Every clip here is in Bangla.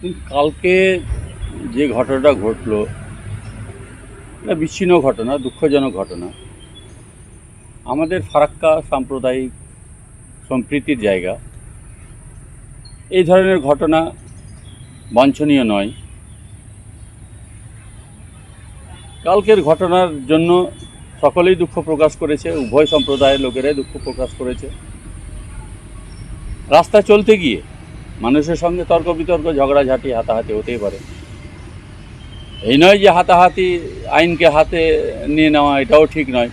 কালকে যে ঘটনাটা ঘটলো এটা বিচ্ছিন্ন ঘটনা, দুঃখজনক ঘটনা। আমাদের ফারাক্কা সাম্প্রদায়িক সম্প্রীতির জায়গা। এই ধরনের ঘটনা বাঞ্ছনীয় নয়। কালকের ঘটনার জন্য সকলেই দুঃখ প্রকাশ করেছে, উভয় সম্প্রদায়ের লোকেরাই দুঃখ প্রকাশ করেছে। রাস্তায় চলতে গিয়ে মানুষের সঙ্গে তর্ক বিতর্ক, ঝগড়াঝাঁটি, হাতাহাতি হতেই পারে। এই নয় যে হাতাহাতি আইনকে হাতে নিয়ে নেওয়া, এটাও ঠিক নয়।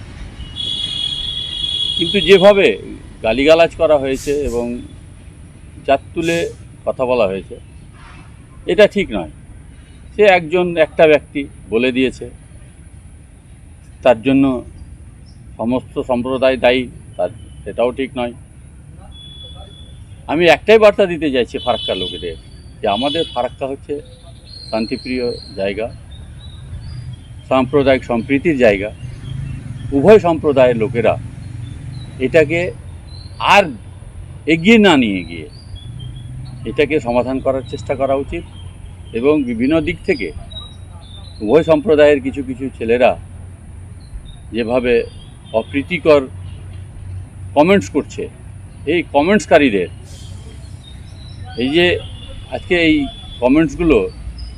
কিন্তু যেভাবে গালিগালাজ করা হয়েছে এবং জাত তুলে কথা বলা হয়েছে, এটা ঠিক নয়। সে একটা ব্যক্তি বলে দিয়েছে, তার জন্য সমস্ত সম্প্রদায় দায়ী, সেটাও ঠিক নয়। আমি একটাই বার্তা দিতে চাইছি ফারাক্কার লোকেদের, যে আমাদের ফারাক্কা হচ্ছে শান্তিপ্রিয় জায়গা, সাম্প্রদায়িক সম্প্রীতির জায়গা। উভয় সম্প্রদায়ের লোকেরা এটাকে আর এগিয়ে না নিয়ে গিয়ে এটাকে সমাধান করার চেষ্টা করা উচিত। এবং বিভিন্ন দিক থেকে উভয় সম্প্রদায়ের কিছু কিছু ছেলেরা যেভাবে অপ্রীতিকর কমেন্টস করছে, এই কমেন্টসকারীদের, এই যে আজকে এই কমেন্টসগুলো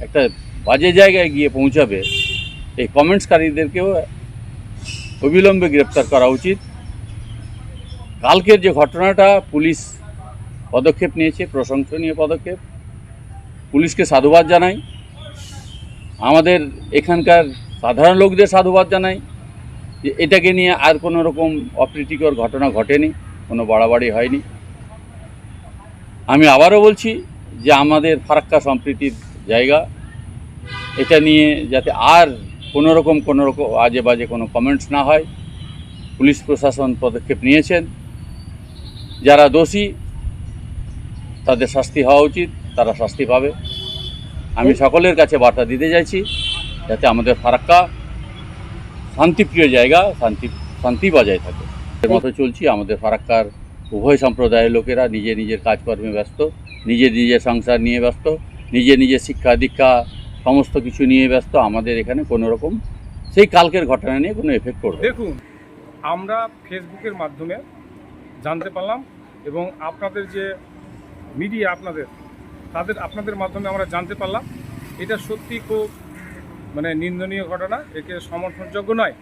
একটা বাজে জায়গায় গিয়ে পৌঁছাবে, এই কমেন্টসকারীদেরকেও অবিলম্বে গ্রেপ্তার করা উচিত। কালকের যে ঘটনাটা, পুলিশ পদক্ষেপ নিয়েছে, প্রশংসনীয় পদক্ষেপ। পুলিশকে সাধুবাদ জানাই, আমাদের এখানকার সাধারণ লোকদের সাধুবাদ জানাই যে এটাকে নিয়ে আর কোনো রকম অপ্রীতিকর ঘটনা ঘটেনি, কোনো বাড়াবাড়ি হয়নি। আমি আবারও বলছি যে আমাদের ফারাক্কা সম্প্রীতির জায়গা, এটা নিয়ে যাতে আর কোনো রকম আজে বাজে কোনো কমেন্টস না হয়। পুলিশ প্রশাসন পদক্ষেপ নিয়েছেন, যারা দোষী তাদের শাস্তি হওয়া উচিত, তারা শাস্তি পাবে। আমি সকলের কাছে বার্তা দিতে চাইছি যাতে আমাদের ফারাক্কা শান্তিপ্রিয় জায়গা, শান্তি বজায় থাকে। এর মতো চলছি। আমাদের ফারাক্কার উভয় সম্প্রদায়ের লোকেরা নিজের নিজের কাজকর্মে ব্যস্ত, নিজের সংসার নিয়ে ব্যস্ত, নিজের শিক্ষা দীক্ষা সমস্ত কিছু নিয়ে ব্যস্ত। আমাদের এখানে কোনো রকম সেই কালকের ঘটনা নিয়ে কোনো এফেক্ট করবে। দেখুন, আমরা ফেসবুকের মাধ্যমে জানতে পারলাম এবং আপনাদের যে মিডিয়া আপনাদের মাধ্যমে আমরা জানতে পারলাম, এটা সত্যি খুব নিন্দনীয় ঘটনা, একে সমর্থনযোগ্য নয়।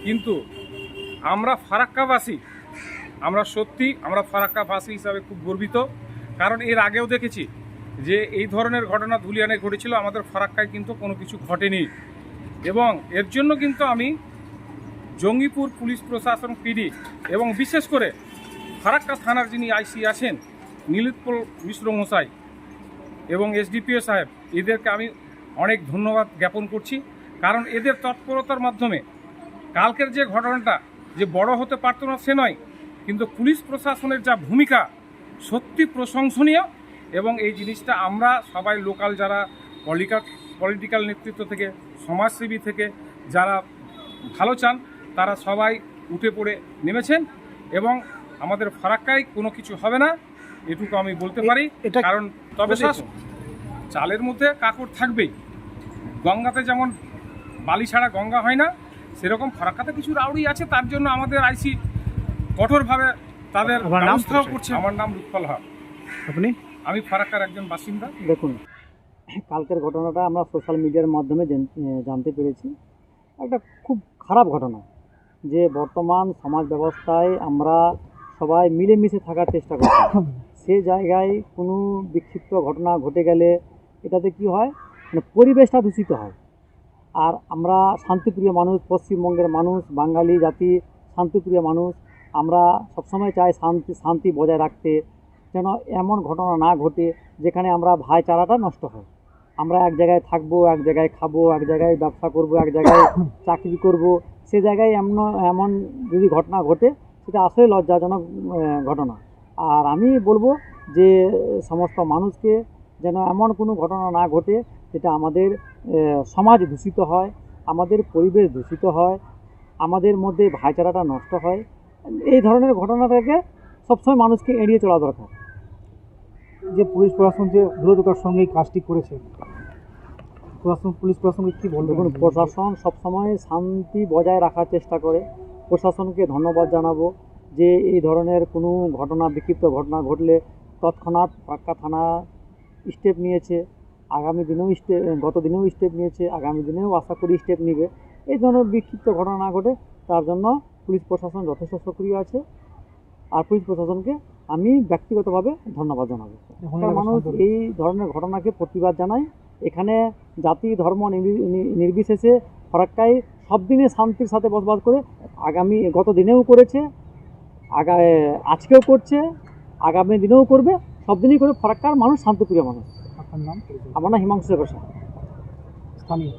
কিন্তু আমরা ফারাক্কাবাসী, আমরা ফারাক্কাবাসী হিসাবে খুব গর্বিত। কারণ এর আগেও দেখেছি যে এই ধরনের ঘটনা ধুলিয়ানে ঘটেছিল, আমাদের ফারাক্কায় কিন্তু কোনো কিছু ঘটেনি। এবং এর জন্য কিন্তু আমি জঙ্গিপুর পুলিশ প্রশাসন পিডি এবং বিশেষ করে ফারাক্কা থানার যিনি আইসি আছেন নীলোৎপল মিশ্র মশাই এবং এসডিপিও সাহেব, এদেরকে আমি অনেক ধন্যবাদ জ্ঞাপন করছি। কারণ এদের তৎপরতার মাধ্যমে কালকের যে ঘটনাটা যে বড় হতে পারত না সে নয়, কিন্তু পুলিশ প্রশাসনের যা ভূমিকা সত্যি প্রশংসনীয়। এবং এই জিনিসটা আমরা সবাই লোকাল যারা পলিটিক্যাল নেতৃত্ব থেকে, সমাজসেবী থেকে যারা ভালো চান, তারা সবাই উঠে পড়ে নেমেছেন। এবং আমাদের ফারাক্কায় কোনো কিছু হবে না, এটুকু আমি বলতে পারি। কারণ তবে চালের মধ্যে কাকড় থাকবেই। গঙ্গাতে যেমন বালি ছাড়া গঙ্গা হয় না, সেরকম ফারাক্কাতে কিছু রাউডি আছে, তার জন্য আমাদের আইসি কঠোরভাবে তাদের ব্যবস্থাও করছে। আমার নাম লুৎফল হক। আমি ফারাক্কার একজন বাসিন্দা। দেখুন, কালকের ঘটনাটা আমরা সোশ্যাল মিডিয়ার মাধ্যমে জানতে পেরেছি। একটা খুব খারাপ ঘটনা, যে বর্তমান সমাজ ব্যবস্থায় আমরা সবাই মিলেমিশে থাকার চেষ্টা করছি। সে জায়গায় কোনো বিক্ষিপ্ত ঘটনা ঘটে গেলে এটাতে কি হয়, পরিবেশটা দূষিত হয়। আর আমরা শান্তিপ্রিয় মানুষ, পশ্চিমবঙ্গের মানুষ, বাঙালি জাতি শান্তিপ্রিয় মানুষ। আমরা সবসময় চাই শান্তি বজায় রাখতে, যেন এমন ঘটনা না ঘটে যেখানে আমরা ভাইচারাটা নষ্ট হয়। আমরা এক জায়গায় থাকবো, এক জায়গায় খাবো, এক জায়গায় ব্যবসা করব, এক জায়গায় চাকরি করব, সে জায়গায় এমন যদি ঘটনা ঘটে, সেটা আসলে লজ্জাজনক ঘটনা। আর আমি বলবো যে সমস্ত মানুষকে যেন এমন কোনো ঘটনা না ঘটে যেটা আমাদের সমাজ দূষিত হয়, আমাদের পরিবেশ দূষিত হয়, আমাদের মধ্যে ভাইচারাটা নষ্ট হয়। এই ধরনের ঘটনা থেকে সবসময় মানুষকে এড়িয়ে চলা দরকার। যে পুলিশ প্রশাসন যে দ্রুততার সঙ্গে এই কাজটি করেছে, পুলিশ প্রশাসনকে কী বলবেন? দেখুন, প্রশাসন সবসময় শান্তি বজায় রাখার চেষ্টা করে। প্রশাসনকে ধন্যবাদ জানাবো যে এই ধরনের কোনো ঘটনা, বিক্ষিপ্ত ঘটনা ঘটলে তৎক্ষণাৎ ফারাক্কা থানা স্টেপ নিয়েছে। আগামী দিনেও গত দিনেও স্টেপ নিয়েছে, আগামী দিনেও আশা করি স্টেপ নেবে। এই ধরনের বিক্ষিপ্ত ঘটনা না ঘটে তার জন্য পুলিশ প্রশাসন যথেষ্ট সক্রিয় আছে। আর পুলিশ প্রশাসনকে আমি ব্যক্তিগতভাবে ধন্যবাদ জানাবো। এখানকার মানুষ এই ধরনের ঘটনাকে প্রতিবাদ জানায়। এখানে জাতি ধর্ম নির্বিশেষে ফারাক্কায় সব দিনে শান্তির সাথে বসবাস করে, গত দিনেও করেছে, আজকেও করছে, আগামী দিনেও করবে, সব দিনই করে। ফারাক্কার মানুষ শান্তিপ্রিয় মানুষ। আপনার নাম? আমার নাম হিমাংশু ঘোষ, স্থানীয়।